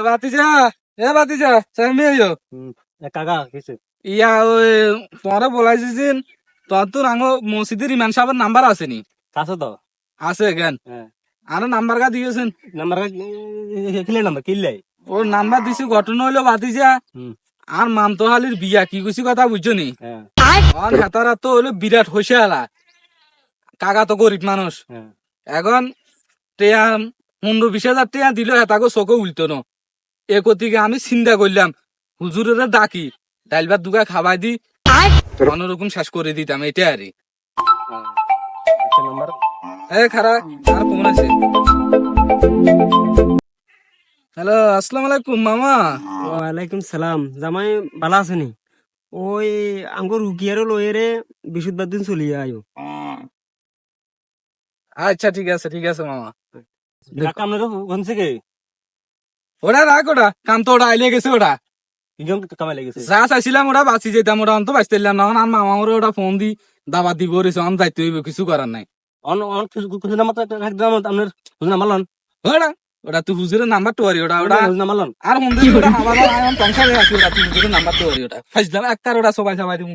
বাতিজা বাতিজা সামনে আইও কাকা কিছু ইয়া ওই তোমারে বলাইছি যে তোর তো রাঙো মসজিদের ইমাম সাহেবের নাম্বার আছে নি? কাছে তো আছে কেন হ্যাঁ আর নাম্বার কা দিয়েছেন? নাম্বার কিলে নাম্বার কিল্লাই ওর নাম্বার দিছি, ঘটনা হইলো বাতিজা আর মামতোহালির বিয়া কি কইছি কথা বুঝছো নি? হ্যাঁ আর হেতারা তো হইলো বিরাট হইসে আলা, কাকা তো গরিব মানুষ। হ্যাঁ এখন টেয়া 15-20 হাজার টেয়া দিল, হেতাকে চোখে উল্টো ন একতিকে আমি চিন্তা করলাম হুজুরের ডাকি ডাইল ভাত দুগা খাবাই দি অন্যরকম শেষ করে দিতাম, এটা আরে নাম্বার খারা আর ফোন আছে। হ্যালো, আসসালামু আলাইকুম মামা। ওয়ালাইকুম সালাম। জামাই ভালো আছে নি? ওই আঙ্গুর রুগিয়ারও লয়েরে বিশুদ্ধবার দিন চলিয়ে আয়ো। আচ্ছা ঠিক আছে মামা। আপনার কোনছে কে ওটা রাখ, ওটা কাম তো ওটা আইলে গেছে, ওটা কিজন কামাই লেগেছে যা চাইছিলাম ওটা বাঁচি যেতাম, ওটা অন্ত বাঁচতেলাম না। আর মামা ওরে ওটা ফোন দি দাবাত দিব রেছে, অন যাইতে হইব, কিছু করার নাই। অন অন কিছু নাম্বার আপনার বুঝ না মারলন ওটা ওটা তুই হুজুরের নাম্বার তো ওটা ওটা বুঝ না মারলন আর হুন্দি ওটা আমার টেনশন আছে, ওটা তুই হুজুরের নাম্বার তো ওটা ফাইজলাম একটার ওটা সবাই সবাই দিব।